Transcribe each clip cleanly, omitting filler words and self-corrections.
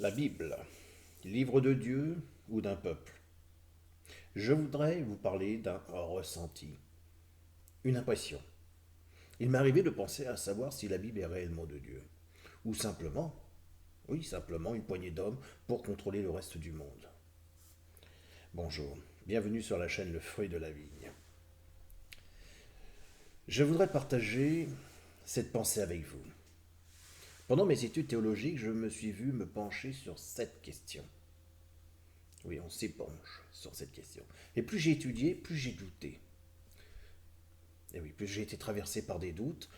La Bible, livre de Dieu ou d'un peuple? Je voudrais vous parler d'un ressenti, une impression. Il m'est arrivé de penser à savoir si la Bible est réellement de Dieu, ou simplement, oui, simplement une poignée d'hommes pour contrôler le reste du monde. Bonjour, bienvenue sur la chaîne Le Fruit de la Vigne. Je voudrais partager cette pensée avec vous. Pendant mes études théologiques, je me suis vu me pencher sur cette question. Oui, on s'épanche sur cette question. Et plus j'ai étudié, plus j'ai douté. Et oui, plus j'ai été traversé par des doutes,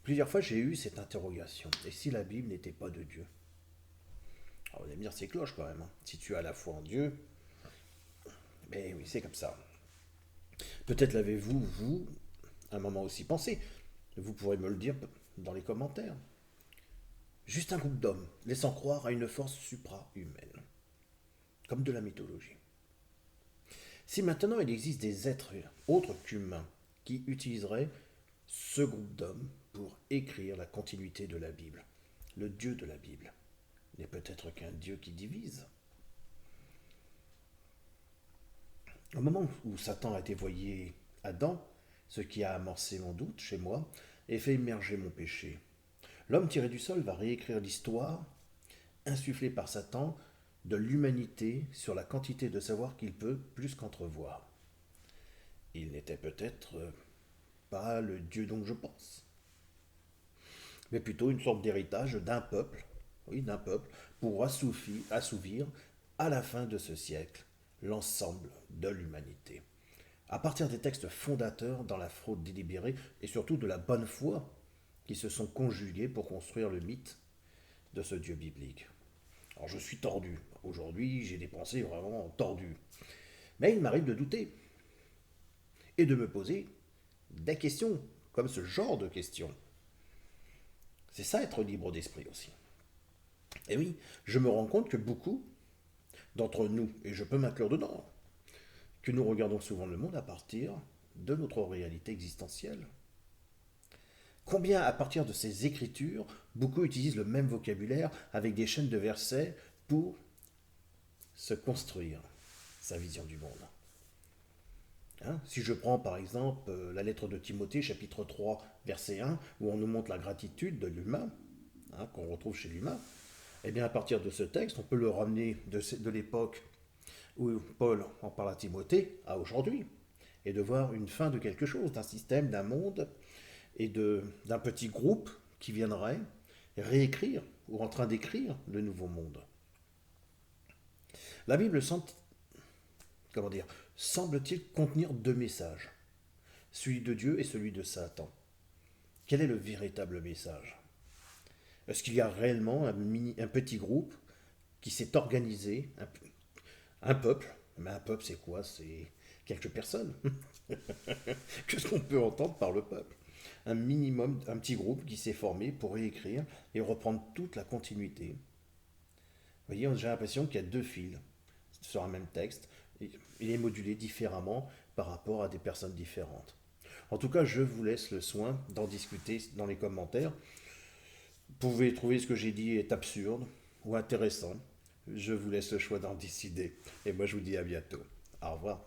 plusieurs fois j'ai eu cette interrogation. Et si la Bible n'était pas de Dieu? Alors vous allez me dire, c'est cloche quand même, hein. Si tu as la foi en Dieu, mais oui, c'est comme ça. Peut-être l'avez-vous, vous, un moment aussi pensé. Vous pourrez me le dire dans les commentaires. Juste un groupe d'hommes, laissant croire à une force supra-humaine, comme de la mythologie. Si maintenant il existe des êtres autres qu'humains qui utiliseraient ce groupe d'hommes pour écrire la continuité de la Bible, le Dieu de la Bible n'est peut-être qu'un Dieu qui divise. Au moment où Satan a dévoyé Adam, ce qui a amorcé mon doute chez moi et fait émerger mon péché, l'homme tiré du sol va réécrire l'histoire, insufflée par Satan, de l'humanité sur la quantité de savoir qu'il peut plus qu'entrevoir. Il n'était peut-être pas le Dieu dont je pense, mais plutôt une sorte d'héritage d'un peuple, oui, d'un peuple, pour assouvir à la fin de ce siècle l'ensemble de l'humanité. À partir des textes fondateurs dans la fraude délibérée et surtout de la bonne foi qui se sont conjugués pour construire le mythe de ce Dieu biblique. Alors je suis tordu. Aujourd'hui, j'ai des pensées vraiment tordues. Mais il m'arrive de douter et de me poser des questions, comme ce genre de questions. C'est ça être libre d'esprit aussi. Et oui, je me rends compte que beaucoup d'entre nous, et je peux m'inclure dedans, que nous regardons souvent le monde à partir de notre réalité existentielle. Combien, à partir de ces écritures, beaucoup utilisent le même vocabulaire avec des chaînes de versets pour se construire sa vision du monde. Hein, si je prends par exemple la lettre de Timothée, chapitre 3, verset 1, où on nous montre la gratitude de l'humain, hein, qu'on retrouve chez l'humain, eh bien à partir de ce texte, on peut le ramener de l'époque où Paul en parle à Timothée à aujourd'hui, et de voir une fin de quelque chose, d'un système, d'un monde, et d'un petit groupe qui viendrait réécrire ou en train d'écrire le nouveau monde. La Bible comment dire, semble-t-il contenir deux messages, celui de Dieu et celui de Satan. Quel est le véritable message? Est-ce qu'il y a réellement un petit groupe qui s'est organisé, un peuple? Mais un peuple, c'est quoi? C'est quelques personnes. Qu'est-ce qu'on peut entendre par le peuple? Un minimum, un petit groupe qui s'est formé pour réécrire et reprendre toute la continuité. Vous voyez, j'ai l'impression qu'il y a deux fils sur un même texte. Il est modulé différemment par rapport à des personnes différentes. En tout cas, je vous laisse le soin d'en discuter dans les commentaires. Vous pouvez trouver ce que j'ai dit est absurde ou intéressant. Je vous laisse le choix d'en décider. Et moi, je vous dis à bientôt. Au revoir.